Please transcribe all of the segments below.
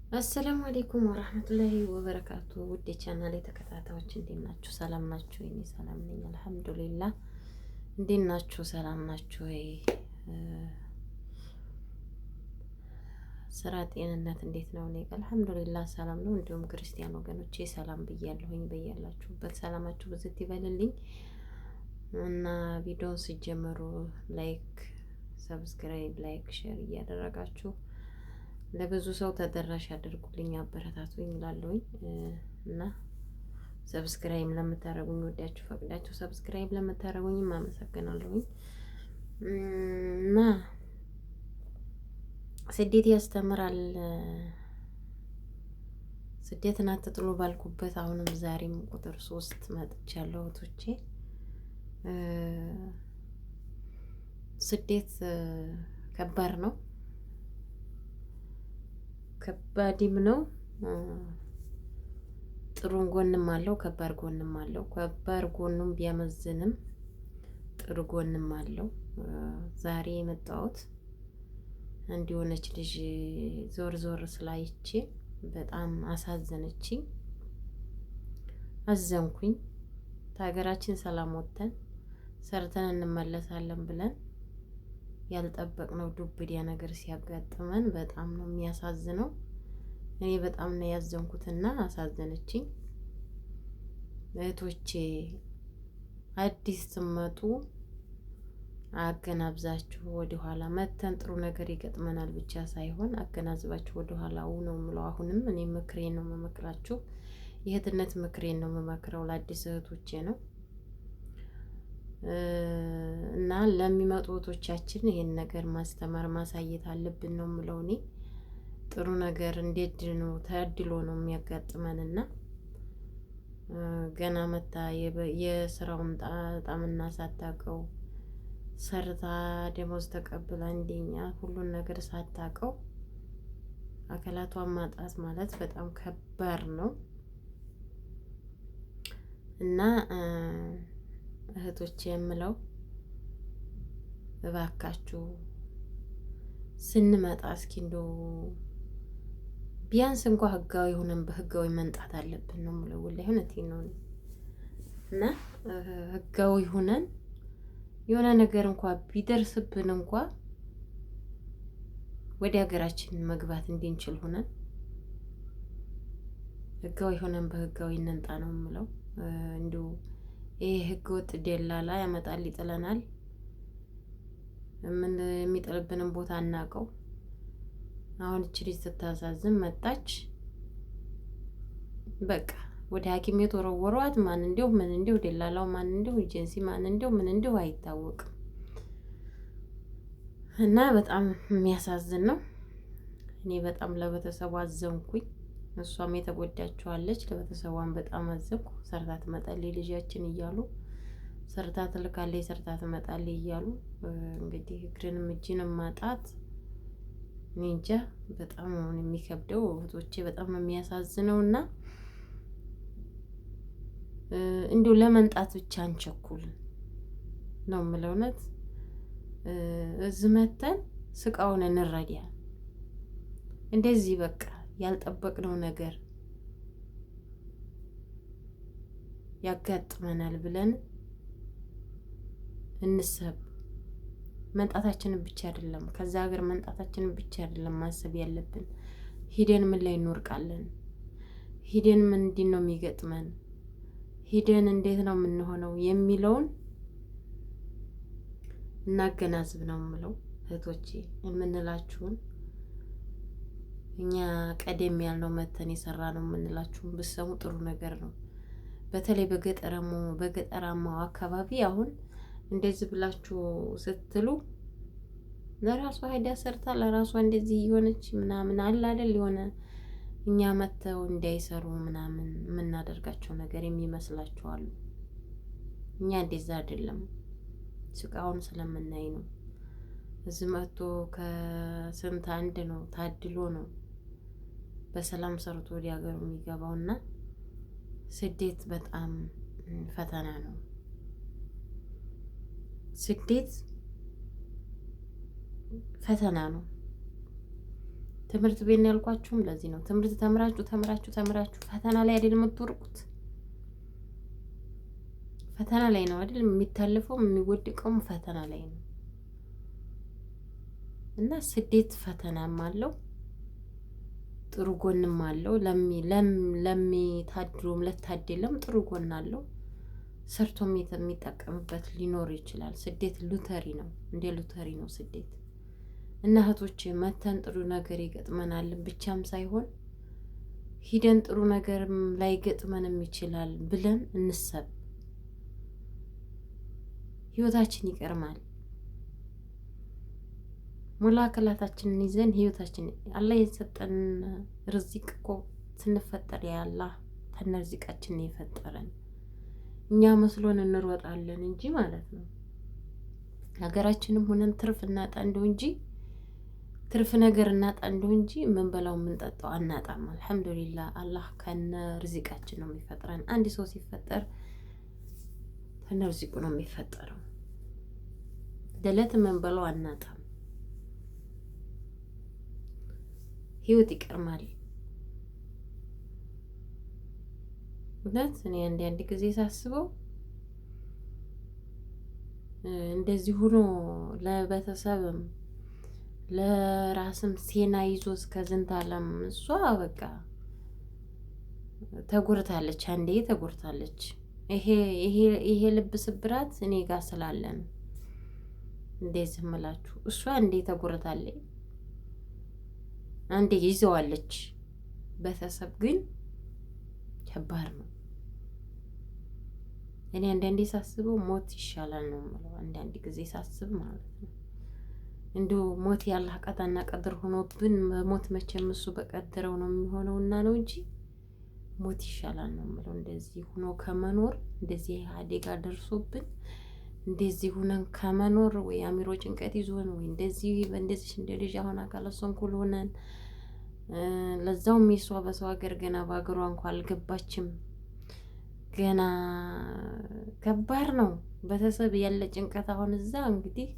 አሰላሙ አለይኩም ወራህመቱላሂ ወበረካቱ። ውድ የቻናሌ ተከታታዮች እንዴት ናችሁ? ሰላም ናችሁ? እኔ ሰላም ነኝ አልሐምዱሊላህ። እንዴት ናችሁ? ሰላም ናችሁ ወይ? ስራ፣ ጤንነት እንዴት ነው? እኔ አልሐምዱሊላህ ሰላም ነው። እንዲሁም ክርስቲያን ወገኖቼ ሰላም ብያለሁኝ። በያላችሁበት ሰላማችሁ ብዝት ይበልልኝ እና ቪዲዮውን ሲጀምሩ ላይክ፣ ሰብስክራይብ፣ ላይክ፣ ሼር እያደረጋችሁ ለብዙ ሰው ተደራሽ ያደርጉልኝ፣ አበረታቱኝ እላለሁኝ እና ሰብስክራይብ ለምታደርጉኝ ወዳችሁ ፈቅዳችሁ ሰብስክራይብ ለምታደርጉኝም አመሰግናለሁኝ። እና ስደት ያስተምራል። ስደትን አትጥሉ ባልኩበት አሁንም ዛሬም ቁጥር 3 መጥቻለሁ እህቶቼ። ስደት ከባድ ነው፣ ከባድም ነው። ጥሩ ጎንም አለው፣ ከባድ ጎንም አለው። ከባድ ጎኑም ቢያመዝንም ጥሩ ጎንም አለው። ዛሬ የመጣሁት አንድ የሆነች ልጅ ዞር ዞር ስላይቼ በጣም አሳዘነችኝ፣ አዘንኩኝ። ከሀገራችን ሰላም ወጥተን ሰርተን እንመለሳለን ብለን ያልጠበቅነው ዱብዳ ነገር ሲያጋጥመን በጣም ነው የሚያሳዝነው። እኔ በጣም ነው ያዘንኩትና አሳዘነችኝ። እህቶቼ አዲስ ስትመጡ አገናዝባችሁ ወደኋላ መተን ጥሩ ነገር ይገጥመናል ብቻ ሳይሆን አገናዝባችሁ ወደኋላ ነው የምለው። አሁንም እኔ ምክሬን ነው የምመክራችሁ፣ የእህትነት ምክሬን ነው የምመክረው ለአዲስ እህቶቼ ነው እና ለሚመጡ እህቶቻችን ይሄን ነገር ማስተማር ማሳየት አለብን ነው የምለው። እኔ ጥሩ ነገር እንዴት ነው ተድሎ ነው የሚያጋጥመንና ገና መታ የስራውን ጣዕምና ሳታውቀው ሰርታ ደሞዝ ተቀብላ እንደኛ ሁሉን ነገር ሳታውቀው አካላቷን ማጣት ማለት በጣም ከባድ ነው እና እህቶቼ የምለው እባካችሁ ስንመጣ እስኪ እንደው ቢያንስ እንኳን ህጋዊ ሆነን በህጋዊ መንጣት አለብን ነው የምለው። ወላሂ እውነቴን ነው እና ህጋዊ ሆነን የሆነ ነገር እንኳን ቢደርስብን እንኳን ወደ ሀገራችን መግባት እንድንችል ሆነን ህጋዊ ሆነን በህጋዊ እንንጣ ነው የምለው። እንዲሁ ይሄ ህገ ወጥ ደላላ ያመጣል ይጥለናል። ምን የሚጥልብንን ቦታ አናውቀው። አሁን እቺ ልጅ ስታሳዝን መጣች። በቃ ወደ ሐኪም ቤት ወረወሯት። ማን እንደው ምን እንደው ደላላው ማን እንደው ኤጀንሲ ማን እንደው ምን እንደው አይታወቅም። እና በጣም የሚያሳዝን ነው። እኔ በጣም ለቤተሰቧ አዘንኩኝ። እሷም የተጎዳችዋለች። ለቤተሰቧን በጣም አዘንኩ። ሰርታ ትመጣለች ልጃችን እያሉ ሰርታ ትልካለች፣ ሰርታ ትመጣለች እያሉ እንግዲህ እግርንም እጅንም ማጣት እኔ እንጃ በጣም ነው የሚከብደው እህቶቼ፣ በጣም ነው የሚያሳዝነው። እና እንዲሁ ለመንጣት ብቻ አንቸኩል ነው የምለው። እውነት እዚህ መተን ስቃውን እንረዳ። እንደዚህ በቃ ያልጠበቅነው ነገር ያጋጥመናል ብለን እንሰብ። መንጣታችንን ብቻ አይደለም፣ ከዛ ሀገር መንጣታችንን ብቻ አይደለም ማሰብ ያለብን። ሂደን ምን ላይ እንወርቃለን? ሂደን ምንድን ነው የሚገጥመን? ሂደን እንዴት ነው የምንሆነው የሚለውን እናገናዝብ ነው የምለው። እህቶቼ የምንላችሁን እኛ ቀደም ያልነው መተን የሰራ ነው የምንላችሁን ብትሰሙ ጥሩ ነገር ነው። በተለይ በገጠራማው አካባቢ አሁን እንደዚህ ብላችሁ ስትሉ ለራሷ ሄዳ ሰርታ ለራሷ እንደዚህ የሆነች ምናምን አለ አይደል? የሆነ እኛ መተው እንዳይሰሩ ምናምን የምናደርጋቸው ነገር የሚመስላችሁ አሉ። እኛ እንደዛ አይደለም፣ ስቃውን ስለምናይ ነው። እዚህ መጥቶ ከስንት አንድ ነው ታድሎ ነው በሰላም ሰርቶ ወደ ሀገሩ የሚገባውና ስደት በጣም ፈተና ነው። ስደት ፈተና ነው። ትምህርት ቤት ነው ያልኳችሁም ለዚህ ነው። ትምህርት ተምራችሁ ፈተና ላይ አይደል የምትወርቁት? ፈተና ላይ ነው አይደል የሚታለፈው፣ የሚወድቀውም ፈተና ላይ ነው። እና ስደት ፈተናም አለው ጥሩ ጎንም አለው። ለሚታድሩም ለታደለም ጥሩ ጎን አለው። ሰርቶም የሚጠቀምበት ሊኖር ይችላል። ስደት ሉተሪ ነው፣ እንደ ሉተሪ ነው ስደት። እና እህቶቼ መተን ጥሩ ነገር ይገጥመናል ብቻም ሳይሆን ሂደን ጥሩ ነገርም ላይገጥመንም ይችላል ብለን እንሰብ። ህይወታችን ይቀርማል። ሙላ አካላታችንን ይዘን ህይወታችን አላህ የሰጠን ርዚቅ እኮ ስንፈጠር ያላህ ተነርዚቃችን የፈጠረን እኛ መስሎን እንሮጣለን እንጂ ማለት ነው። ሀገራችንም ሆነን ትርፍ እናጣ እንደው እንጂ ትርፍ ነገር እናጣ እንደው እንጂ ምን በላው ምን ጠጣው አናጣም። አልሐምዱሊላህ አላህ ከነ ርዚቃችን ነው የሚፈጥረን። አንድ ሰው ሲፈጠር ተነርዚቁ ነው የሚፈጠረው። ደለት ምን በላው አናጣም። ህይወት ይቀርማል። እውነት እኔ አንድ ጊዜ ሳስበው እንደዚህ ሆኖ ለቤተሰብም ለራስም ሴና ይዞ እስከ ዝንት ዓለም እሷ በቃ ተጎርታለች። አንዴ ተጎርታለች። ይሄ ልብ ስብራት እኔ ጋር ስላለን እንደዚህ እምላችሁ እሷ አንዴ ተጎርታለች፣ አንዴ ይዘዋለች። ቤተሰብ ግን ከባድ ነው። እኔ አንዳንዴ ሳስበው ሞት ይሻላል ነው የምለው። አንዳንድ ጊዜ ሳስብ ማለት ነው እንዲሁ ሞት ያላህ ቀጣና ቀድር ሆኖብን ሞት መቼም እሱ በቀደረው ነው የሚሆነውና ነው እንጂ ሞት ይሻላል ነው የምለው። እንደዚህ ሆኖ ከመኖር እንደዚህ አደጋ ደርሶብን እንደዚህ ሆነን ከመኖር ወይ አሚሮ ጭንቀት ይዞን ወይ እንደዚህ እንደ ልጅ አሁን አካለ ሰንኩል ሆነን ለዛውም የሷ በሰው ሀገር ገና በሀገሯ እንኳን አልገባችም። ገና ከባድ ነው ቤተሰብ ያለ ጭንቀት። አሁን እዛ እንግዲህ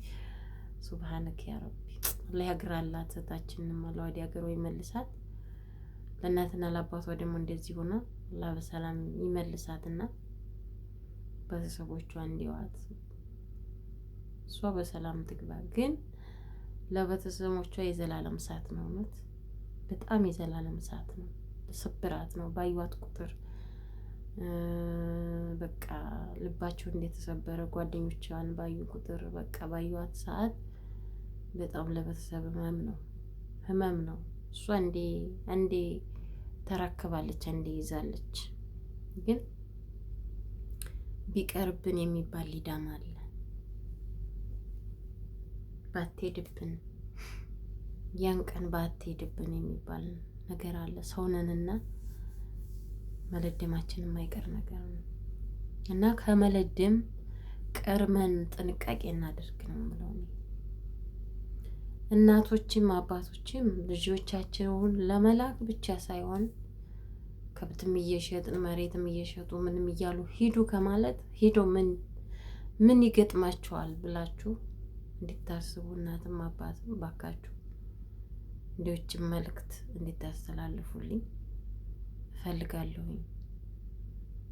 ሱብሃነከ ያ ረቢ አላህ ያግራላት። እህታችንን ወደ ሀገሯ ይመልሳት። ለእናትና ለአባቷ ደግሞ እንደዚህ ሆና አላህ በሰላም ይመልሳትና ቤተሰቦቿ እንዲዋት እሷ በሰላም ትግባ። ግን ለቤተሰቦቿ የዘላለም እሳት ነው። እውነት በጣም የዘላለም እሳት ነው። ስብራት ነው። ባዩዋት ቁጥር በቃ ልባቸው እንደተሰበረ ጓደኞቿን ባዩ ቁጥር በቃ ባዩዋት ሰዓት በጣም ለቤተሰብ ህመም ነው። እሷ አንዴ ተራክባለች፣ አንዴ ይዛለች። ግን ቢቀርብን የሚባል ሊዳም አለ። ባትሄድብን ያን ቀን ባትሄድብን የሚባል ነገር አለ። ሰውነንና መለደማችን የማይቀር ነገር ነው እና ከመለደም ቀርመን ጥንቃቄ እናደርግ ነው የምለው። እናቶችም አባቶችም ልጆቻቸውን ለመላክ ብቻ ሳይሆን ከብትም እየሸጥን መሬትም እየሸጡ ምንም እያሉ ሂዱ ከማለት ሂዶ ምን ይገጥማቸዋል ብላችሁ እንድታስቡ እናትም አባትም ባካችሁ እንዲዎችም መልእክት እንድታስተላልፉልኝ እፈልጋለሁኝ።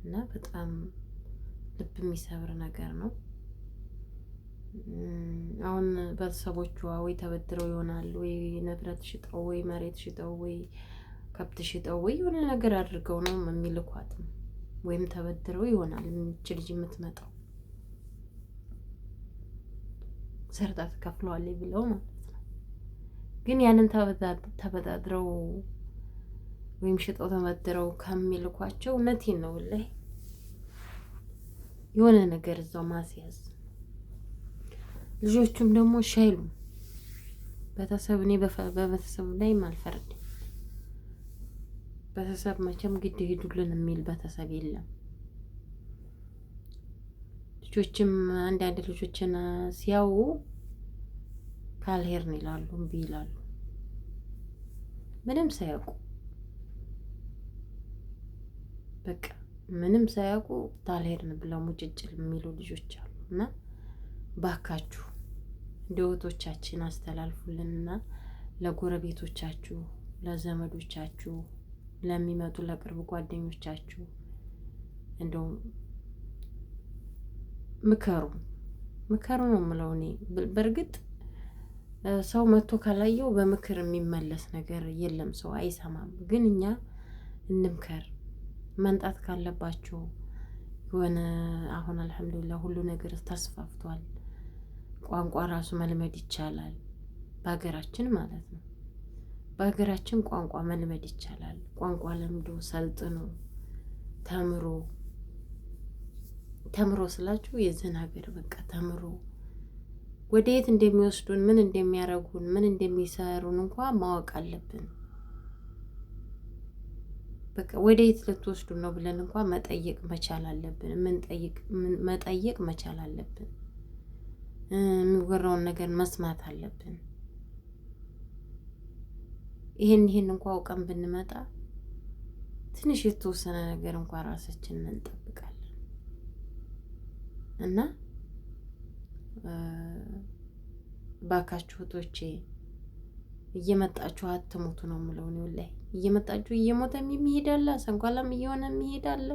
እና በጣም ልብ የሚሰብር ነገር ነው። አሁን ቤተሰቦቿ ወይ ተበድረው ይሆናል ወይ ንብረት ሽጠው ወይ መሬት ሽጠው ወይ ከብት ሽጠው ወይ የሆነ ነገር አድርገው ነው የሚልኳትም፣ ወይም ተበድረው ይሆናል እቺ ልጅ የምትመጣው ሰርታ ትከፍለዋለች ብለው ማለት ነው። ግን ያንን ተበዳድረው ወይም ሽጠው ተበድረው ከሚልኳቸው እውነቴን ነው ላይ የሆነ ነገር እዛው ማስያዝ። ልጆቹም ደግሞ ሻይሉ ቤተሰብ እኔ በቤተሰብ ላይ አልፈርድም። ቤተሰብ መቼም ግድ ሂዱልን የሚል ቤተሰብ የለም። ልጆችም አንዳንድ ልጆችን ሲያዩ ካልሄድን ይላሉ፣ እምቢ ይላሉ። ምንም ሳያውቁ በቃ ምንም ሳያውቁ ካልሄድን ብለው ሙጭጭል የሚሉ ልጆች አሉ። እና ባካችሁ እንደ እህቶቻችን አስተላልፉልንና ለጎረቤቶቻችሁ፣ ለዘመዶቻችሁ፣ ለሚመጡ ለቅርብ ጓደኞቻችሁ እንደው ምከሩ ምከሩ ነው የምለው እኔ። በእርግጥ ሰው መጥቶ ካላየው በምክር የሚመለስ ነገር የለም፣ ሰው አይሰማም። ግን እኛ እንምከር። መንጣት ካለባቸው የሆነ አሁን አልሐምዱሊላህ ሁሉ ነገር ተስፋፍቷል። ቋንቋ ራሱ መልመድ ይቻላል፣ በሀገራችን ማለት ነው። በሀገራችን ቋንቋ መልመድ ይቻላል። ቋንቋ ለምዶ ሰልጥኖ ተምሮ ስላችሁ የዚህን ሀገር በቃ ተምሮ ወደ የት እንደሚወስዱን ምን እንደሚያረጉን ምን እንደሚሰሩን እንኳን ማወቅ አለብን። በቃ ወደ የት ልትወስዱን ነው ብለን እንኳን መጠየቅ መቻል አለብን። መጠየቅ መቻል አለብን። የሚወራውን ነገር መስማት አለብን። ይሄን እንኳን አውቀን ብንመጣ ትንሽ የተወሰነ ነገር እንኳን ራሳችንን እንጠብቃለን እና ባካችሁ እህቶቼ እየመጣችሁ አትሞቱ ነው የምለው ነው ላይ እየመጣችሁ እየሞተም የሚሄዳለ ሰንኳላም እየሆነ የሚሄዳለ።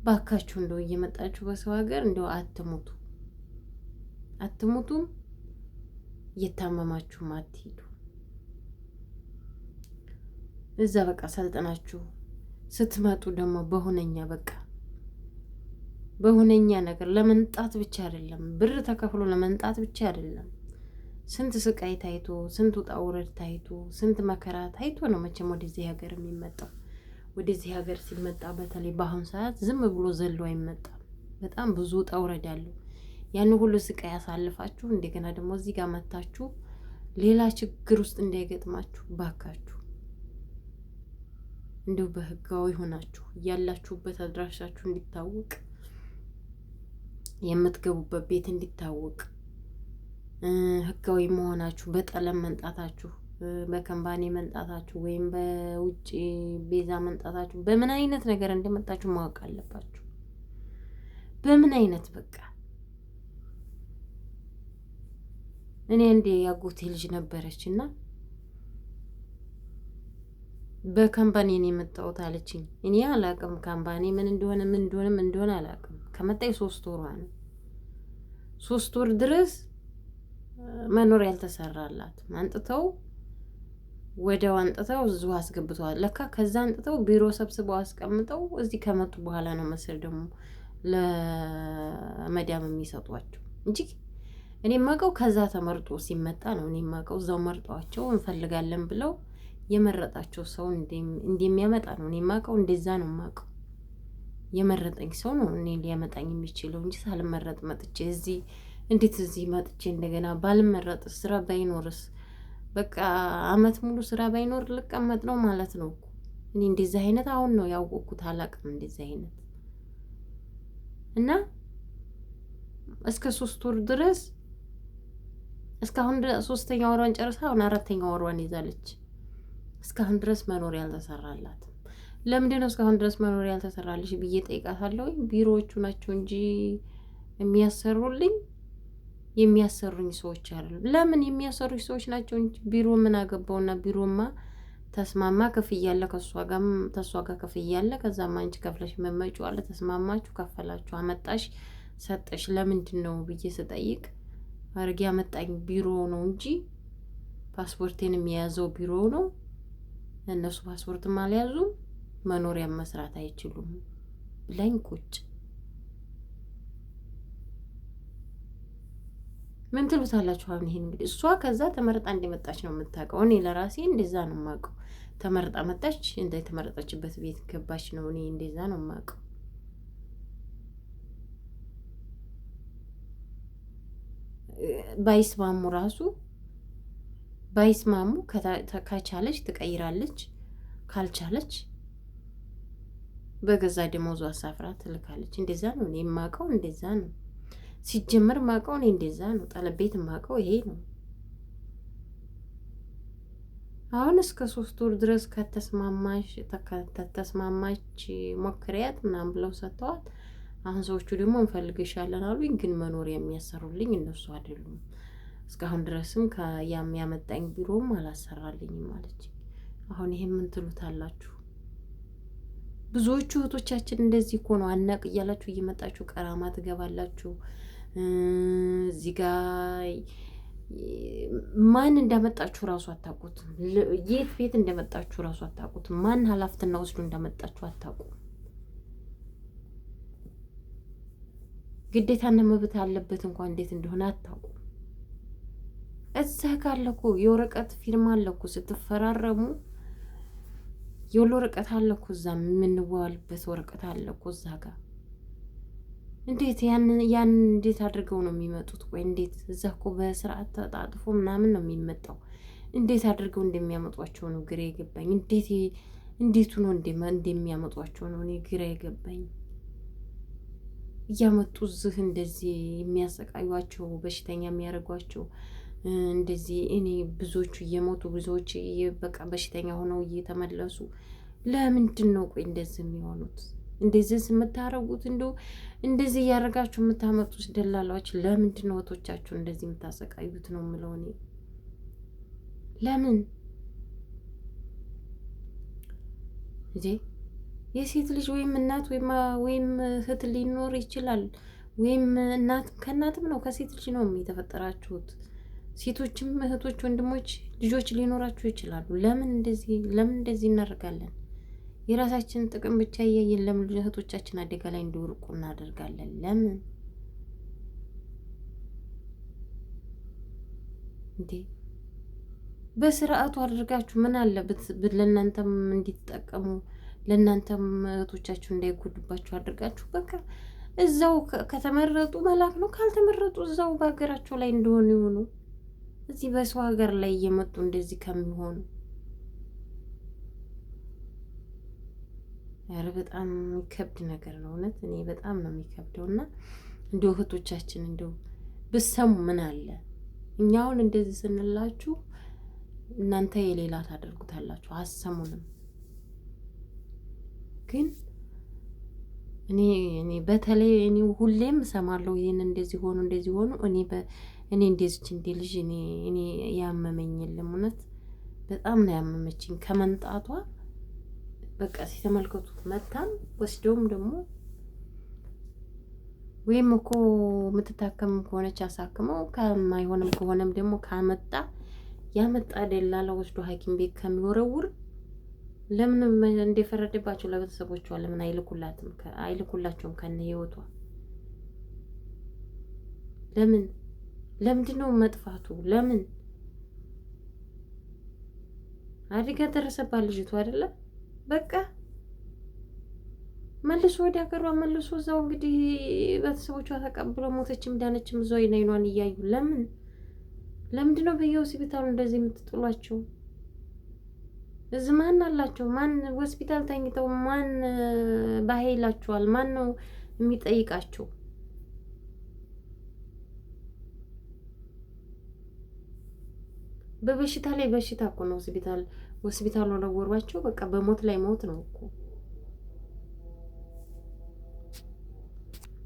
ባካችሁ እንደው እየመጣችሁ በሰው ሀገር እንደው አትሙቱም፣ እየታመማችሁም አትሄዱ። እዛ በቃ ሰልጥናችሁ ስትመጡ ደግሞ በሁነኛ ነገር ለመንጣት ብቻ አይደለም፣ ብር ተከፍሎ ለመንጣት ብቻ አይደለም። ስንት ስቃይ ታይቶ ስንት ውጣ ውረድ ታይቶ ስንት መከራ ታይቶ ነው መቼም ወደዚህ ሀገር የሚመጣው። ወደዚህ ሀገር ሲመጣ በተለይ በአሁን ሰዓት ዝም ብሎ ዘሎ አይመጣም። በጣም ብዙ ውጣ ውረድ አለው። ያን ሁሉ ስቃይ ያሳልፋችሁ እንደገና ደግሞ እዚህ ጋር መታችሁ ሌላ ችግር ውስጥ እንዳይገጥማችሁ ባካችሁ እንደው በህጋዊ ሆናችሁ ያላችሁበት አድራሻችሁ እንዲታወቅ፣ የምትገቡበት ቤት እንዲታወቅ፣ ህጋዊ መሆናችሁ በጠለም መንጣታችሁ፣ በከምባኔ መንጣታችሁ ወይም በውጭ ቤዛ መንጣታችሁ በምን አይነት ነገር እንደመጣችሁ ማወቅ አለባችሁ። በምን አይነት በቃ እኔ እንደ ያጎቴ ልጅ ነበረች እና በካምፓኒ ነው የመጣሁት አለችኝ። እኔ አላውቅም ካምፓኒ ምን እንደሆነ አላውቅም። ከመጣይ 3 ወሯ ነው። 3 ወር ድረስ መኖር ያልተሰራላት አንጥተው ወደው አንጥተው እዚሁ አስገብተዋል። ለካ ከዛ አንጥተው ቢሮ ሰብስበው አስቀምጠው እዚህ ከመጡ በኋላ ነው መሰል ደግሞ ለመዳም የሚሰጧቸው እንጂ እኔ የማውቀው ከዛ ተመርጦ ሲመጣ ነው። እኔ የማውቀው እዛው መርጧቸው እንፈልጋለን ብለው የመረጣቸው ሰው እንደሚያመጣ ነው። እኔ የማውቀው እንደዛ ነው የማውቀው። የመረጠኝ ሰው ነው እኔ ሊያመጣኝ የሚችለው እንጂ ሳልመረጥ መጥቼ እዚህ እንዴት እዚህ መጥቼ እንደገና ባልመረጥስ ስራ ባይኖርስ በቃ አመት ሙሉ ስራ ባይኖር ልቀመጥ ነው ማለት ነው እኮ። እኔ እንደዚህ አይነት አሁን ነው ያወቅኩት፣ አላውቅም እንደዚህ አይነት እና እስከ 3 ወር ድረስ እስካሁን 3ኛ ወሯን ጨርሳ አሁን 4ኛ ወሯን ይዛለች። እስካሁን ድረስ መኖር ያልተሰራላት ለምንድን ነው እስካሁን ድረስ መኖር ያልተሰራልሽ ብዬ ጠይቃታለሁ። ቢሮዎቹ ናቸው እንጂ የሚያሰሩኝ ሰዎች አይደሉም። ለምን የሚያሰሩኝ ሰዎች ናቸው እንጂ ቢሮ ምን አገባውና? ቢሮማ ተስማማ ክፍያለ ከሷ ጋር ክፍያለ። ከዛም አንቺ ከፍለሽ መመጪው አለ። ተስማማችሁ፣ ከፈላችሁ፣ አመጣሽ፣ ሰጠሽ። ለምንድን ነው ብዬ ስጠይቅ አርጌ ያመጣኝ ቢሮ ነው እንጂ ፓስፖርቴን የሚያዘው ቢሮ ነው። እነሱ ፓስፖርትም አልያዙም መኖሪያ መስራት አይችሉም ብላኝ ቁጭ። ምን ትሉታላችሁ? አሁን ይሄን እንግዲህ እሷ ከዛ ተመርጣ እንደመጣች ነው የምታውቀው። እኔ ለራሴ እንደዛ ነው የማውቀው። ተመርጣ መጣች፣ እንደ የተመረጠችበት ቤት ገባች ነው። እኔ እንደዛ ነው የማውቀው። ባይስማሙ ከቻለች ትቀይራለች፣ ካልቻለች በገዛ ደሞዙ አሳፍራ ትልካለች። እንደዛ ነው እኔ የማውቀው፣ እንደዛ ነው ሲጀመር የማውቀው እኔ እንደዛ ነው። ጠለቤት የማውቀው ይሄ ነው። አሁን እስከ 3 ወር ድረስ ከተስማማች ሞክሪያት ምናምን ብለው ሰጥተዋት፣ አሁን ሰዎቹ ደግሞ እንፈልግሻለን አሉኝ። ግን መኖሪያ የሚያሰሩልኝ እነሱ አይደሉም። እስካሁን ድረስም ከያም ያመጣኝ ቢሮም አላሰራልኝም አለች። አሁን ይሄ ምን ትሉታላችሁ? ብዙዎቹ እህቶቻችን እንደዚህ እኮ ነው። አናቅ እያላችሁ እየመጣችሁ ቀራማ ትገባላችሁ። እዚህ ጋ ማን እንዳመጣችሁ እራሱ አታውቁትም። የት ቤት እንደመጣችሁ እራሱ አታውቁትም። ማን ኃላፊነትና ወስዶ እንዳመጣችሁ አታውቁም። ግዴታና መብት አለበት እንኳን እንዴት እንደሆነ አታውቁም። እዛ ካለ እኮ የወረቀት ፊርማ አለ እኮ ስትፈራረሙ የወሎ ወረቀት አለ እኮ እዛ የምንዋዋልበት ወረቀት አለ እኮ እዛ ጋር። እንዴት ያን እንዴት አድርገው ነው የሚመጡት? ቆይ እንዴት እዛ እኮ በስርዓት ተጣጥፎ ምናምን ነው የሚመጣው። እንዴት አድርገው እንደሚያመጧቸው ነው ግራ የገባኝ። እንዴቱ ነው እንደሚያመጧቸው ነው እኔ ግራ የገባኝ። እያመጡ እዚህ እንደዚህ የሚያሰቃዩቸው በሽተኛ የሚያደርጓቸው እንደዚህ እኔ ብዙዎቹ እየሞቱ ብዙዎች በቃ በሽተኛ ሆነው እየተመለሱ ለምንድን ነው ቆይ እንደዚህ የሚሆኑት? እንደዚህ የምታረጉት እንደዚህ እያደረጋችሁ የምታመጡት ደላላዎች ለምንድን ነው እህቶቻችሁ እንደዚህ የምታሰቃዩት ነው የምለው እኔ። ለምን እንጂ የሴት ልጅ ወይም እናት ወይም እህት ሊኖር ይችላል። ወይም እናት ከእናትም ነው ከሴት ልጅ ነው የተፈጠራችሁት። ሴቶችም እህቶች፣ ወንድሞች፣ ልጆች ሊኖራችሁ ይችላሉ። ለምን እንደዚህ እናደርጋለን? የራሳችንን ጥቅም ብቻ እያየን ለምን እህቶቻችን አደጋ ላይ እንዲወርቁ እናደርጋለን? ለምን እንዴ? በስርዓቱ አድርጋችሁ ምን አለበት ለእናንተም እንዲጠቀሙ ለእናንተም እህቶቻችሁ እንዳይጎዱባችሁ አድርጋችሁ በቃ እዛው ከተመረጡ መላክ ነው። ካልተመረጡ እዛው በሀገራቸው ላይ እንደሆኑ ይሆኑ። እዚህ በሰው ሀገር ላይ እየመጡ እንደዚህ ከሚሆኑ ኧረ በጣም የሚከብድ ነገር ነው እውነት። እኔ በጣም ነው የሚከብደው። እና እንደው እህቶቻችን እንደው ብሰሙ ምን አለ። እኛውን እንደዚህ ስንላችሁ እናንተ የሌላ ታደርጉታላችሁ፣ አሰሙንም። ግን እኔ በተለይ እኔ ሁሌም እሰማለሁ ይሄን እንደዚህ ሆኑ እኔ እንደዚች እንደ ልጅ እኔ ያመመኝ የለም እውነት በጣም ነው ያመመችኝ ከመንጣቷ። በቃ ሲተመልከቱት መታም ወስደውም ደግሞ ወይም እኮ የምትታከም ከሆነች አሳክመው ከማይሆንም ከሆነም ደግሞ ያመጣ ደላላ ወስዶ ሐኪም ቤት ከሚወረውር ለምን እንደፈረደባቸው ለቤተሰቦቿ ለምን አይልኩላቸውም ከነ ህይወቷ? ለምንድን ነው መጥፋቱ? ለምን አደጋ ደረሰባት ልጅቷ አይደለ? በቃ መልሶ ወደ ሀገሯ መልሶ እዛው እንግዲህ ቤተሰቦቿ ተቀብለው ሞተችም ዳነችም እዛው አይኗን እያዩ ለምንድን ነው በየሆስፒታሉ እንደዚህ የምትጥሏቸው? እዚህ ማን አላቸው? ማን ሆስፒታል ተኝተው ማን ባይላቸዋል? ማን ነው የሚጠይቃቸው? በበሽታ ላይ በሽታ እኮ ነው። ሆስፒታል ወረወሯቸው። በቃ በሞት ላይ ሞት ነው እኮ።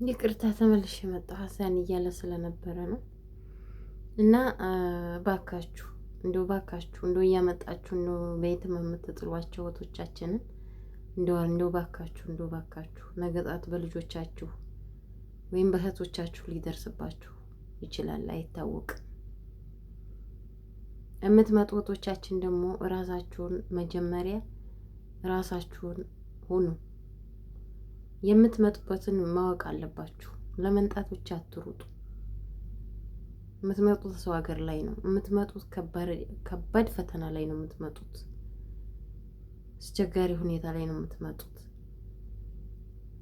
ይቅርታ ተመልሼ መጣሁ። ሀሳን እያለ ስለነበረ ነው። እና ባካችሁ እንደው እያመጣችሁ እንደው በየትም የምትጥሏቸው እህቶቻችንን እንደው ባካችሁ ነገ ጧት በልጆቻችሁ ወይም በእህቶቻችሁ ሊደርስባችሁ ይችላል፣ አይታወቅም። የምትመጡ እህቶቻችን ደግሞ መጀመሪያ ራሳችሁን ሁኑ። የምትመጡበትን ማወቅ አለባችሁ። ለመንጣት ብቻ አትሩጡ። የምትመጡት ሰው ሀገር ላይ ነው የምትመጡት። ከባድ ፈተና ላይ ነው የምትመጡት። አስቸጋሪ ሁኔታ ላይ ነው የምትመጡት።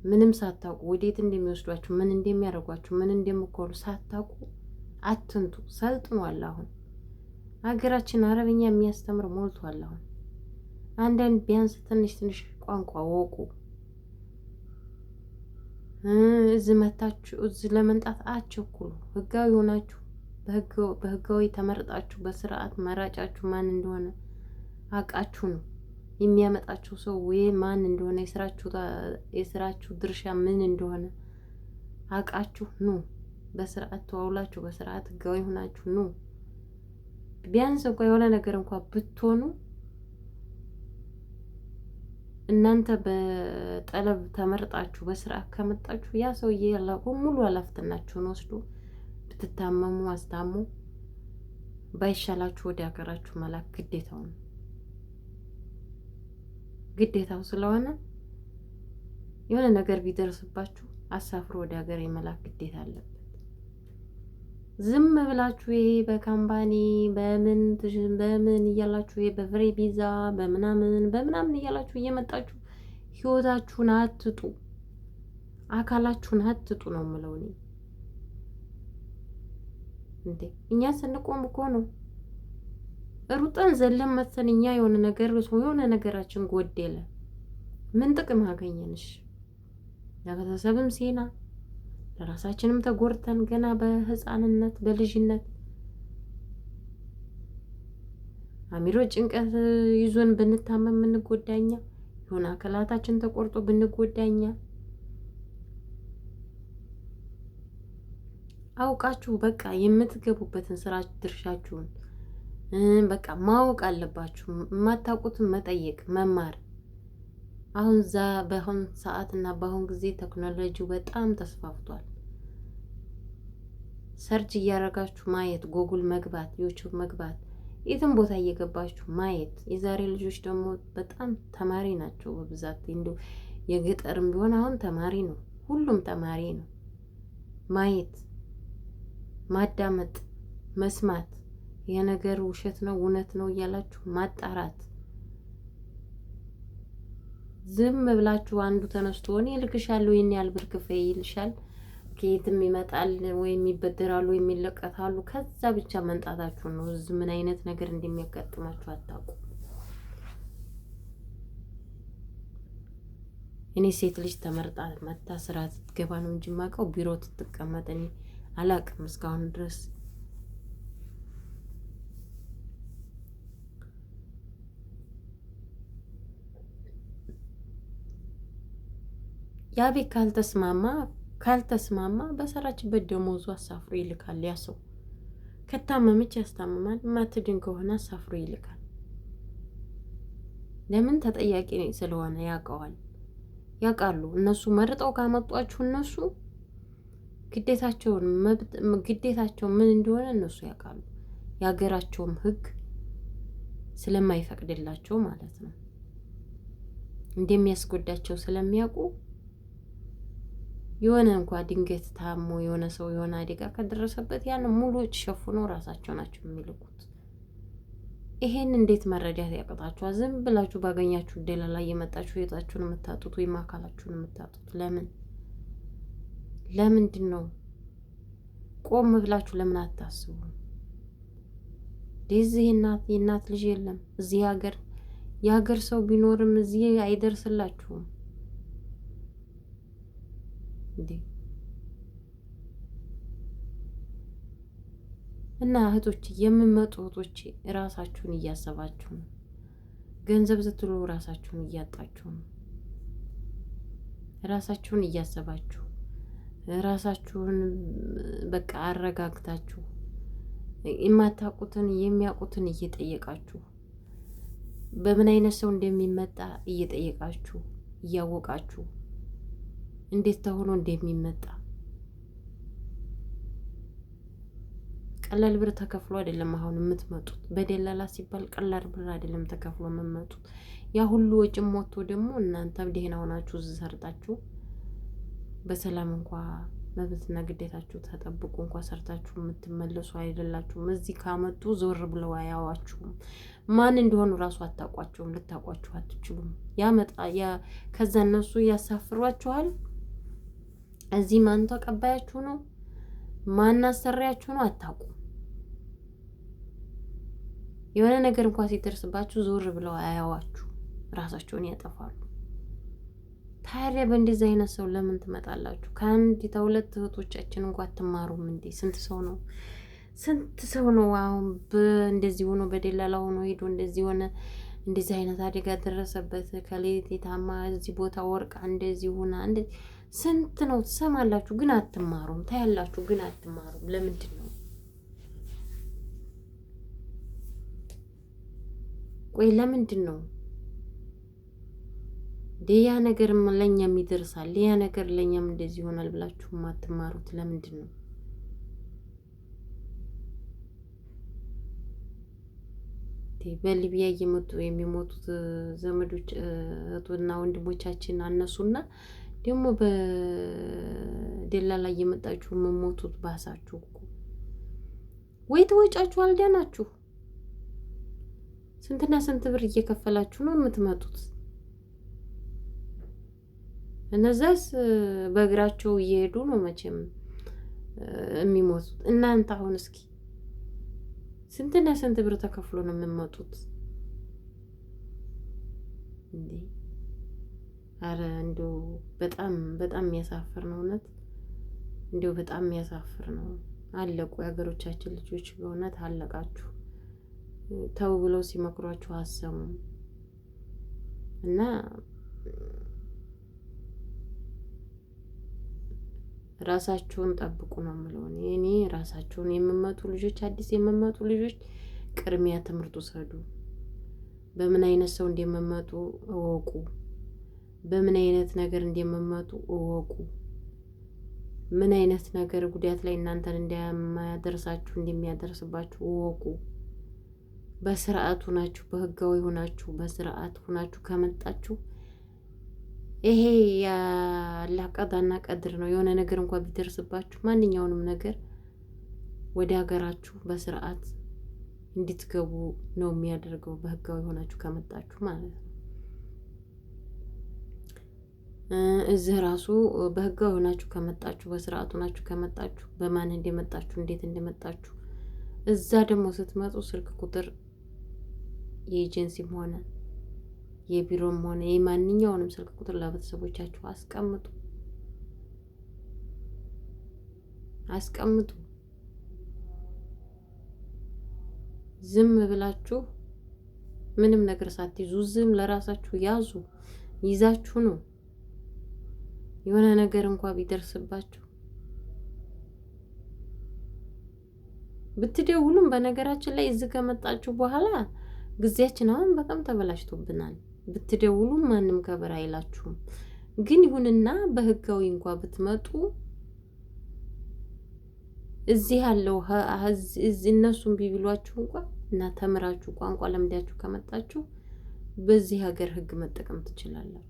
ምንም ሳታውቁ ወዴት እንደሚወስዷችሁ፣ ምን እንደሚያደርጓችሁ፣ ምን እንደምትኮሉ ሳታውቁ አትንቱ። ሰልጥኗል። አሁን ሀገራችን አረብኛ የሚያስተምር ሞልቷል። አሁን አንዳንድ ቢያንስ ትንሽ ቋንቋ ወቁ። እዚህ ለመንጣት አትቸኩሉ። ህጋዊ ሆናችሁ በህጋዊ ተመርጣችሁ በስርዓት መራጫችሁ ማን እንደሆነ አውቃችሁ ነው የሚያመጣችሁ ሰው ወይ ማን እንደሆነ የስራችሁ ድርሻ ምን እንደሆነ አውቃችሁ ኑ። በስርዓት ተዋውላችሁ በስርዓት ህጋዊ ሆናችሁ ኑ። ቢያንስ እንኳን የሆነ ነገር እንኳን ብትሆኑ እናንተ በጠለብ ተመርጣችሁ በስራ ከመጣችሁ ያ ሰውዬ ያላቁ ሙሉ ኃላፊነታችሁን ወስዶ ብትታመሙ አስታሙ ባይሻላችሁ ወደ ሀገራችሁ መላክ ግዴታው ነው። ግዴታው ስለሆነ የሆነ ነገር ቢደርስባችሁ አሳፍሮ ወደ ሀገር የመላክ ግዴታ አለበት። ዝም ብላችሁ ይሄ በካምፓኒ በምን እያላችሁ ይሄ በፍሬ ቪዛ በምናምን እያላችሁ እየመጣችሁ ህይወታችሁን አትጡ፣ አካላችሁን አትጡ ነው የምለው እኔ። እንዴ እኛ ስንቆም እኮ ነው ሩጠን ዘለም መተን እኛ የሆነ ነገራችን ጎደለ ምን ጥቅም አገኘንሽ? ለቤተሰብም ሴና ለራሳችንም ተጎርተን ገና በህፃንነት በልጅነት አሚሮ ጭንቀት ይዞን ብንታመም ብንጎዳኛ የሆነ አካላታችን ተቆርጦ ብንጎዳኛ አውቃችሁ በቃ የምትገቡበትን ስራ ድርሻችሁን በቃ ማወቅ አለባችሁ። የማታውቁትን መጠየቅ መማር። አሁን በአሁን ሰዓት እና በአሁን ጊዜ ቴክኖሎጂው በጣም ተስፋፍቷል። ሰርች እያደረጋችሁ ማየት፣ ጎግል መግባት፣ ዩቲዩብ መግባት፣ የትም ቦታ እየገባችሁ ማየት። የዛሬ ልጆች ደግሞ በጣም ተማሪ ናቸው በብዛት እንዲሁ የገጠርም ቢሆን አሁን ተማሪ ነው፣ ሁሉም ተማሪ ነው። ማየት፣ ማዳመጥ፣ መስማት፣ የነገር ውሸት ነው እውነት ነው እያላችሁ ማጣራት። ዝም ብላችሁ አንዱ ተነስቶ እኔ እልክሻለሁ ይሄን ያህል ብር ክፈይ ይልሻል። ከየትም ይመጣል ወይም ይበደራሉ ወይም ይለቀታሉ። ከዛ ብቻ መንጣታችሁ ነው። እዚህ ምን አይነት ነገር እንደሚያጋጥማችሁ አታውቁ። እኔ ሴት ልጅ ተመርጣ መታ ስራ ትገባ ነው እንጂ የማውቀው ቢሮ ትቀመጥ እኔ አላውቅም እስካሁን ድረስ። ያ ቤት ካልተስማማ በሰራችበት ደሞዙ አሳፍሮ ይልካል። ያ ሰው ከታመመች ያስታምማል፣ ማትድን ከሆነ አሳፍሮ ይልካል። ለምን? ተጠያቂ ስለሆነ ያውቃሉ። እነሱ መርጠው ካመጧችሁ እነሱ ግዴታቸው ምን እንደሆነ እነሱ ያውቃሉ። የሀገራቸውም ሕግ ስለማይፈቅድላቸው ማለት ነው እንደሚያስጎዳቸው ስለሚያውቁ የሆነ እንኳን ድንገት ታሞ የሆነ ሰው የሆነ አደጋ ከደረሰበት ያን ሙሉ ሸፍኖ ራሳቸው ናቸው የሚልኩት። ይሄን እንዴት መረዳት ያቅጣችኋል? ዝም ብላችሁ ባገኛችሁ ደላላ እየመጣችሁ ህይወታችሁን የምታጡት ወይም አካላችሁን የምታጡት ለምንድን ነው? ቆም ብላችሁ ለምን አታስቡ? ለዚህ የእናት ልጅ የለም እዚህ የሀገር ሰው ቢኖርም እዚህ አይደርስላችሁም እንዴ? እና እህቶች የምመጡ እህቶች ራሳችሁን እያሰባችሁ ነው። ገንዘብ ስትሉ ራሳችሁን እያጣችሁ ነው። ራሳችሁን እያሰባችሁ ራሳችሁን በቃ አረጋግታችሁ የማታውቁትን የሚያውቁትን እየጠየቃችሁ በምን አይነት ሰው እንደሚመጣ እየጠየቃችሁ እያወቃችሁ እንዴት ተሆኖ እንደሚመጣ ቀላል ብር ተከፍሎ አይደለም አሁን የምትመጡት። በደላላ ሲባል ቀላል ብር አይደለም ተከፍሎ የምትመጡት። ያ ሁሉ ወጪም ወጥቶ ደግሞ እናንተ ደህና ሆናችሁ ሰርታችሁ በሰላም መብትና ግዴታችሁ ተጠብቁ ሰርታችሁ የምትመለሱ አይደላችሁም። እዚህ ካመጡ ዞር ብለው አያዋችሁም። ማን እንደሆኑ ራሱ አታውቋቸውም፣ ልታውቋቸው አትችሉም። ከዛ እነሱ ያሳፍሯችኋል። እዚህ ማን ተቀባያችሁ ነው፣ ማን አሰሪያችሁ ነው አታውቁም። የሆነ ነገር እንኳን ሲደርስባችሁ ዞር ብለው አያዋችሁ፣ ራሳቸውን ያጠፋሉ። ታዲያ በእንደዚህ አይነት ሰው ለምን ትመጣላችሁ? ከአንድ ከሁለት እህቶቻችን እንኳን አትማሩም እንዴ? ስንት ሰው ነው አሁን እንደዚህ ሆኖ በደላላ ሆኖ ሄዶ እንደዚህ ሆነ፣ እንደዚህ አይነት አደጋ ደረሰበት፣ ከሌት የታማ እዚህ ቦታ ወርቃ እንደዚህ ሆና ስንት ነው ትሰማላችሁ፣ ግን አትማሩም። ታያላችሁ፣ ግን አትማሩም። ለምንድን ነው? ቆይ ለምንድን ነው ያ ነገር ለኛም ይደርሳል፣ ያ ነገር ለኛም እንደዚህ ይሆናል ብላችሁ ማትማሩት ለምንድን ነው? በሊቢያ እየመጡ የሚሞቱት ዘመዶች እህትና ወንድሞቻችን አነሱና ደግሞ በደላላ እየመጣችሁ የምሞቱት ባሳችሁ እኮ። ወይ ተወጫችሁ አልዳናችሁ። ስንትና ስንት ብር እየከፈላችሁ ነው የምትመጡት። እነዛስ በእግራቸው እየሄዱ ነው መቼም የሚሞቱት። እናንተ አሁን እስኪ ስንትና ስንት ብር ተከፍሎ ነው የምትመጡት እንዴ? አረ እንደው በጣም በጣም የሚያሳፍር ነው እውነት። እንደው በጣም የሚያሳፍር ነው። አለቁ የሀገሮቻችን ልጆች፣ በእውነት አለቃችሁ። ተው ብለው ሲመክሯችሁ አሰሙም እና ራሳችሁን ጠብቁ ነው የምለው እኔ። ራሳችሁን የምመጡ ልጆች፣ አዲስ የምመጡ ልጆች ቅድሚያ ትምህርት ውሰዱ። በምን አይነት ሰው እንደምመጡ እወቁ። በምን አይነት ነገር እንደምመጡ እወቁ። ምን አይነት ነገር ጉዳት ላይ እናንተን እንደሚያደርሳችሁ እንደሚያደርስባችሁ እወቁ። በስርዓት ሆናችሁ በህጋዊ ሆናችሁ በስርዓት ሆናችሁ ከመጣችሁ ይሄ የአላህ ቀዳና ቀድር ነው። የሆነ ነገር እንኳን ቢደርስባችሁ ማንኛውንም ነገር ወደ ሀገራችሁ በስርዓት እንድትገቡ ነው የሚያደርገው፣ በህጋዊ ሆናችሁ ከመጣችሁ ማለት ነው። እዚህ ራሱ በህጋዊ ሆናችሁ ከመጣችሁ በስርዓት ሆናችሁ ከመጣችሁ በማን እንደመጣችሁ እንዴት እንደመጣችሁ እዛ ደግሞ ስትመጡ ስልክ ቁጥር የኤጀንሲም ሆነ የቢሮም ሆነ የማንኛውንም ስልክ ቁጥር ለቤተሰቦቻችሁ አስቀምጡ። ዝም ብላችሁ ምንም ነገር ሳትይዙ ዝም ለራሳችሁ ያዙ። ይዛችሁ ነው የሆነ ነገር እንኳን ቢደርስባችሁ ብትደውሉም። በነገራችን ላይ እዚህ ከመጣችሁ በኋላ ጊዜያችን አሁን በጣም ተበላሽቶብናል። ብትደውሉም ማንም ከበር አይላችሁም። ግን ይሁንና በህጋዊ እንኳን ብትመጡ እዚህ ያለው እነሱም ቢብሏችሁ እንኳን እና ተምራችሁ ቋንቋ ለምዳችሁ ከመጣችሁ በዚህ ሀገር ህግ መጠቀም ትችላላችሁ።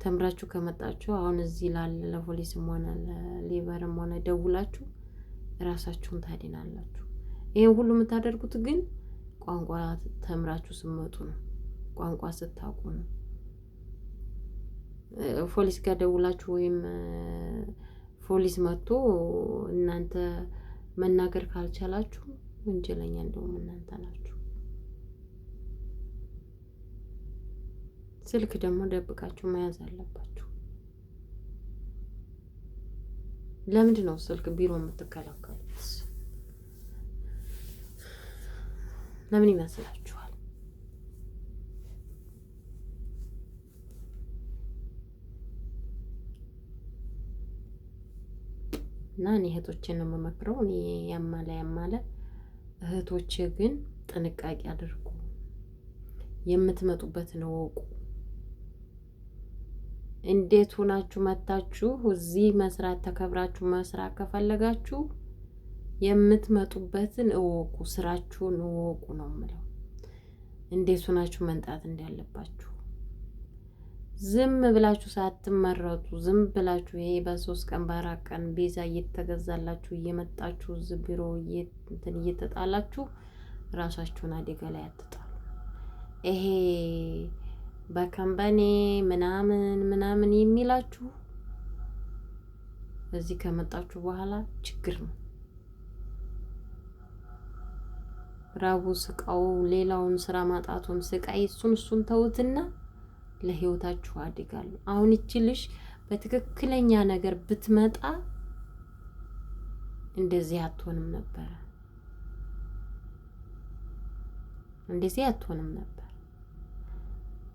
ተምራችሁ ከመጣችሁ አሁን እዚህ ላለ ለፖሊስም ሆነ ለሌበርም ሆነ ደውላችሁ ራሳችሁን ታድናላችሁ። ይሄን ሁሉ የምታደርጉት ግን ቋንቋ ተምራችሁ ስትመጡ ነው። ቋንቋ ስታውቁ ነው። ፖሊስ ጋር ደውላችሁ ወይም ፖሊስ መጥቶ እናንተ መናገር ካልቻላችሁ ወንጀለኛ እንደውም እናንተ ናችሁ። ስልክ ደግሞ ደብቃችሁ መያዝ አለባችሁ። ለምንድን ነው ስልክ ቢሮ የምትከላከሉት? ለምን ይመስላችኋል? እና እኔ እህቶችን ነው የምመክረው። እኔ ያማለ እህቶች ግን ጥንቃቄ አድርጉ። የምትመጡበትን እወቁ። እንዴት ሆናችሁ መታችሁ እዚህ መስራት ተከብራችሁ መስራት ከፈለጋችሁ የምትመጡበትን እወቁ፣ ስራችሁን እወቁ ነው የምለው። እንዴት ሆናችሁ መንጣት እንዳለባችሁ ዝም ብላችሁ ሳትመረጡ ዝም ብላችሁ ይሄ በ3 ቀን በ4 ቀን ቤዛ እየተገዛላችሁ እየመጣችሁ እዚህ ቢሮ እየተጣላችሁ ራሳችሁን አደጋ ላይ አትጣሉ። ይሄ በካምፓኒ ምናምን የሚላችሁ እዚህ ከመጣችሁ በኋላ ችግር ነው። ራቡ ስቃው ሌላውን ስራ ማጣቱን ስቃይ እሱን ተውትና ለህይወታችሁ አድጋሉ። አሁን እቺ ልጅ በትክክለኛ ነገር ብትመጣ እንደዚህ አትሆንም ነበር።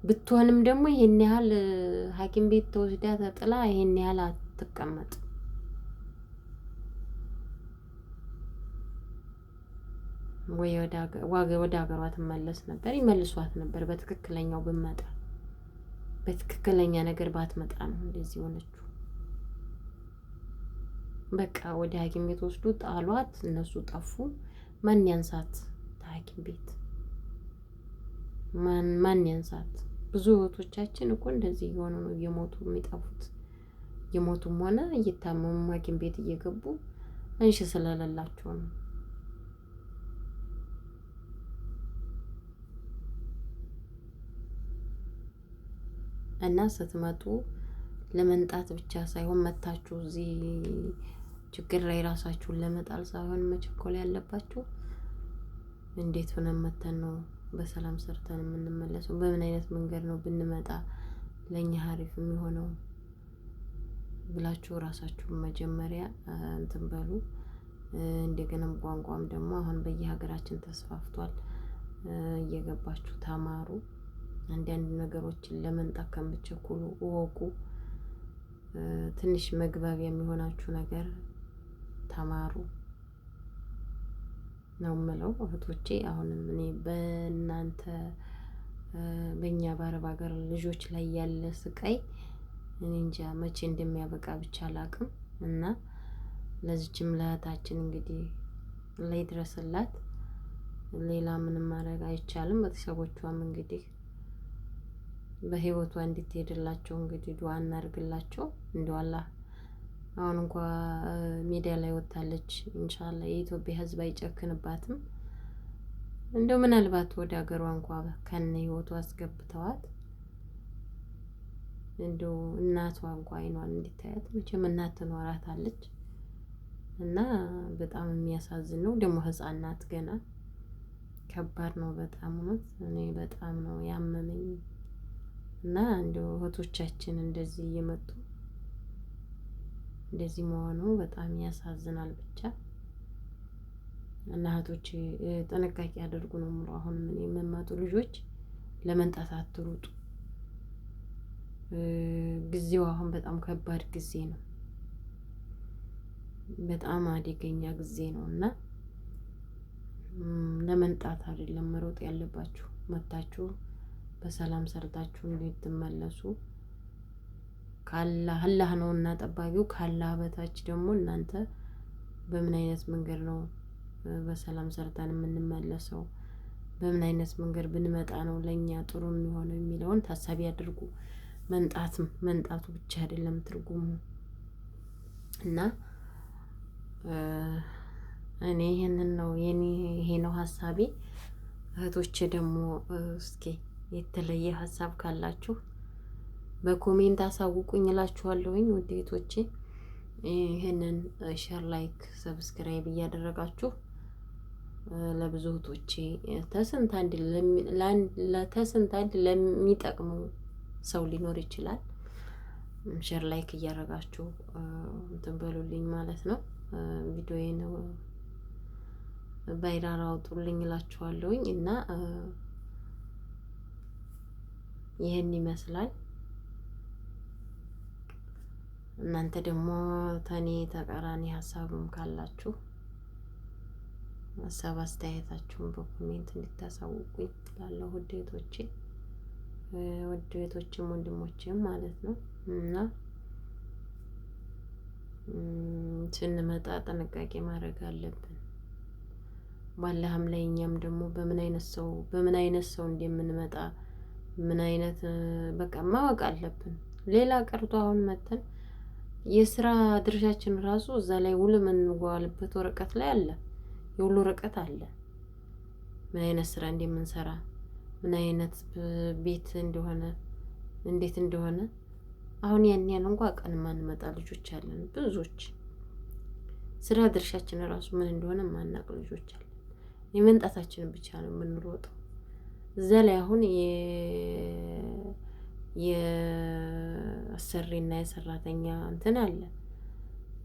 ብትሆንም ደግሞ ይሄን ያህል ሐኪም ቤት ተወስዳ ተጥላ ይሄን ያህል አትቀመጥ። ወይ ወደ ሀገሯ ትመለስ ነበር፣ ይመልሷት ነበር። በትክክለኛው ብመጣ በትክክለኛ ነገር ባትመጣ ነው እንደዚህ ሆነችው። በቃ ወደ ሐኪም ቤት ወስዱ ጣሏት፣ እነሱ ጠፉ። ማን ያንሳት? ሐኪም ቤት ማን ያንሳት? ብዙ እህቶቻችን እኮ እንደዚህ እየሆኑ ነው እየሞቱ የሚጠፉት። እየሞቱም ሆነ እየታመሙ ሐኪም ቤት እየገቡ እንሽ ስለሌላቸው ነው። እና ስትመጡ ለመንጣት ብቻ ሳይሆን መታችሁ እዚህ ችግር ላይ ራሳችሁን ለመጣል ሳይሆን መቸኮል ያለባችሁ እንዴት ሆነን መተን ነው በሰላም ሰርተን የምንመለሰው? በምን አይነት መንገድ ነው ብንመጣ ለእኛ ሀሪፍ የሚሆነው ብላችሁ ራሳችሁን መጀመሪያ እንትን በሉ። እንደገናም ቋንቋም ደግሞ አሁን በየሀገራችን ተስፋፍቷል። እየገባችሁ ተማሩ። አንዳንድ ነገሮችን ለመንጣት ከምትቸኩሉ እወቁ። ትንሽ መግባቢያ የሚሆናችሁ ነገር ተማሩ ነው የምለው እህቶቼ። አሁንም እኔ በእናንተ በእኛ በአረብ ሀገር ልጆች ላይ ያለ ስቃይ እኔ እንጃ መቼ እንደሚያበቃ ብቻ አላቅም። እና ለዚችም ለእህታችን እንግዲህ ላይ ድረስላት። ሌላ ምንም ማድረግ አይቻልም። ቤተሰቦቿም እንግዲህ በህይወቷ እንድትሄድላቸው እንግዲህ ዱዓ እናድርግላቸው። እንደው አላህ አሁን እንኳ ሚዲያ ላይ ወጣለች። ኢንሻአላህ የኢትዮጵያ ሕዝብ አይጨክንባትም። እንደው ምናልባት ወደ ሀገሯ እንኳ ከነ ህይወቷ አስገብተዋት እንደው እናቷ እንኳ አይኗን እንድታያት መቼም እናት ትኖራታለች። እና በጣም የሚያሳዝን ነው። ደግሞ ህፃን ናት ገና። ከባድ ነው በጣም እውነት። እኔ በጣም ነው ያመመኝ። እና እንደው እህቶቻችን እንደዚህ እየመጡ እንደዚህ መሆኑ በጣም ያሳዝናል። ብቻ እና እህቶች ጥንቃቄ አድርጉ ነው የምለው። አሁን ምን የምመጡ ልጆች ለመንጣት አትሩጡ። ጊዜው አሁን በጣም ከባድ ጊዜ ነው። በጣም አደገኛ ጊዜ ነው እና ለመንጣት አይደለም መሮጥ ያለባችሁ። መታችሁ በሰላም ሰርታችሁ እንድትመለሱ አላህ ነውና ጠባቂው። ካላህ በታች ደግሞ እናንተ በምን አይነት መንገድ ነው በሰላም ሰርተን የምንመለሰው? በምን አይነት መንገድ ብንመጣ ነው ለኛ ጥሩ የሚሆነው የሚለውን ታሳቢ አድርጉ። መንጣቱ ብቻ አይደለም ትርጉሙ። እና እኔ ይሄንን ነው ይሄ ነው ሀሳቤ። እህቶቼ ደግሞ እስኪ የተለየ ሀሳብ ካላችሁ በኮሜንት አሳውቁኝ እላችኋለሁኝ። ውድ እህቶቼ ይሄንን ሼር፣ ላይክ፣ ሰብስክራይብ እያደረጋችሁ ለብዙ እህቶቼ ተስንት አንድ ለሚጠቅሙ ሰው ሊኖር ይችላል። ሼር ላይክ እያደረጋችሁ እንትን በሉልኝ ማለት ነው። ቪዲዮዬን ቫይራል አውጡልኝ እላችኋለሁኝ። እና ይህን ይመስላል። እናንተ ደግሞ ተኔ ተቃራኒ ሀሳብም ካላችሁ ሀሳብ አስተያየታችሁን በኮሜንት እንድታሳውቁኝ እላለሁ። ውድ እህቶችም ወንድሞችም ማለት ነው። እና ስንመጣ ጥንቃቄ ማድረግ አለብን። ባለህም ላይ እኛም ደግሞ በምን አይነት ሰው እንደምንመጣ ምን አይነት በቃ ማወቅ አለብን። ሌላ ቀርቶ አሁን መተን የስራ ድርሻችን ራሱ እዛ ላይ ውል የምንዋልበት ወረቀት ላይ አለ። የውሉ ወረቀት አለ። ምን አይነት ስራ እንደምንሰራ፣ ምን አይነት ቤት እንደሆነ፣ እንዴት እንደሆነ አሁን ያን እንኳን ቀን ማንመጣ ልጆች አለን። ብዙዎች ስራ ድርሻችን ራሱ ምን እንደሆነ ማናቅ ልጆች አለን። የመንጣታችንን ብቻ ነው የምንሮጠው። እዛ ላይ አሁን የአሰሪና የሰራተኛ እንትን አለ፣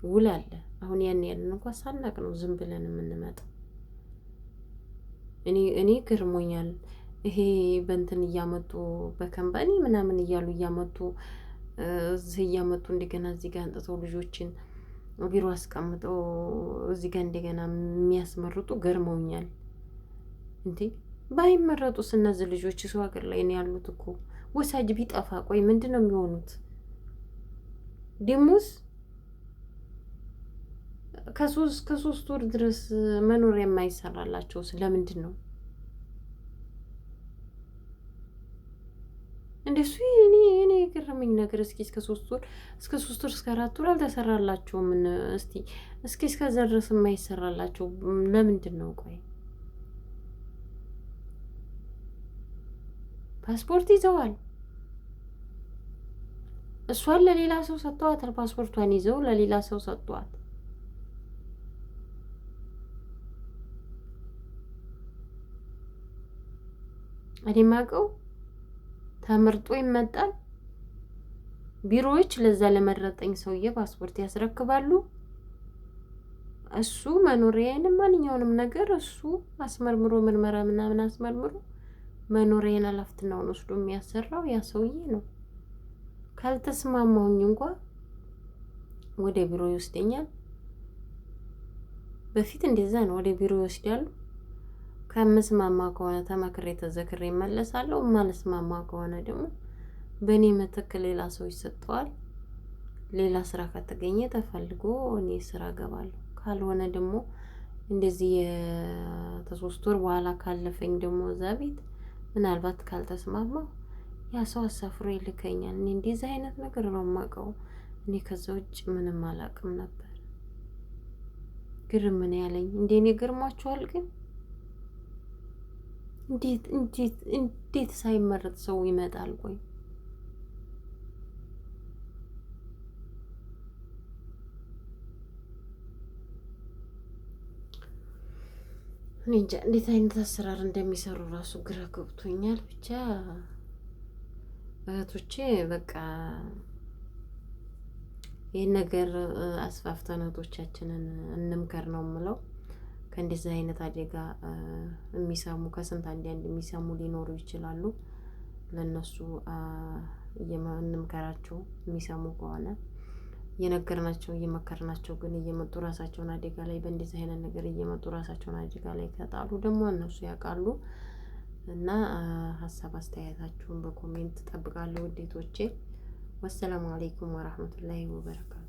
ውል አለ። አሁን ያን እንኳን ሳናቅ ነው ዝም ብለን የምንመጣው። እኔ ግርሞኛል። ይሄ በእንትን እያመጡ በከምፓኒ ምናምን እያሉ እያመጡ እዚህ እያመጡ እንደገና እዚህ ጋር አንጥተው ልጆችን ቢሮ አስቀምጠው እዚህ ጋር እንደገና የሚያስመርጡ ገርመውኛል። እንዴ ባይመረጡስ እነዚህ ልጆች ሰው ሀገር ላይ ነው ያሉት እኮ። ወሳጅ ቢጠፋ ቆይ ምንድን ነው የሚሆኑት? ደሞዝ ከሶስት ወር ድረስ መኖሪያ የማይሰራላቸው ስለምንድን ነው እንደሱ? እኔ የገረመኝ ነገር እስከ 3 ወር እስከ 4 ወር አልተሰራላቸውም። እስከዛ ድረስ የማይሰራላቸው ለምንድን ነው? ቆይ ፓስፖርት ይዘዋል። እሷን ለሌላ ሰው ሰጥተዋታል። ፓስፖርቷን ይዘው ለሌላ ሰው ሰጥተዋት። እኔ የማውቀው ተመርጦ ይመጣል። ቢሮዎች ለዛ ለመረጠኝ ሰውዬ ፓስፖርት ያስረክባሉ። እሱ መኖሪያዬንም ማንኛውንም ነገር እሱ አስመርምሮ ምርመራ ምናምን አስመርምሮ መኖሪያዬን ኃላፊነቱን ወስዶ የሚያሰራው ያ ሰውዬ ነው። ካልተስማማሁኝ እንኳ ወደ ቢሮ ይወስደኛል። በፊት እንደዛ ነው፣ ወደ ቢሮ ይወስዳሉ። ከምስማማ ከሆነ ተመክሬ ተዘክሬ እመለሳለሁ። ማልስማማ ከሆነ ደግሞ በእኔ ምትክ ሌላ ሰው ይሰጠዋል። ሌላ ስራ ከተገኘ ተፈልጎ እኔ ስራ እገባለሁ። ካልሆነ ደግሞ እንደዚህ የ3 ወር በኋላ ካለፈኝ ደግሞ እዛ ቤት ምናልባት ካልተስማማው ያ ሰው አሳፍሮ ይልከኛል። እኔ እንደዚህ አይነት ነገር ነው የማውቀው። እኔ ከዛ ውጭ ምንም አላውቅም ነበር። ግርም ምን ያለኝ እንደኔ ገርሟችኋል? ግን እንዴት ሳይመረጥ ሰው ይመጣል? ቆይ እኔ እንጃ እንዴት አይነት አሰራር እንደሚሰሩ ራሱ ግራ ገብቶኛል። ብቻ እህቶቼ በቃ ይህን ነገር አስፋፍተን እህቶቻችንን እንምከር ነው የምለው። ከእንደዚህ አይነት አደጋ የሚሰሙ ከስንት አንድ የሚሰሙ ሊኖሩ ይችላሉ። ለነሱ እንምከራቸው። የሚሰሙ ከሆነ እየነገርናቸው እየመከርናቸው ግን እየመጡ ራሳቸውን አደጋ ላይ በእንደዚህ አይነት ነገር እየመጡ ራሳቸውን አደጋ ላይ ከጣሉ ደግሞ እነሱ ያውቃሉ። እና ሀሳብ አስተያየታችሁን በኮሜንት ጠብቃለሁ ውዴቶቼ። ወሰላሙ አለይኩም ወራህመቱላሂ ወበረካቱ።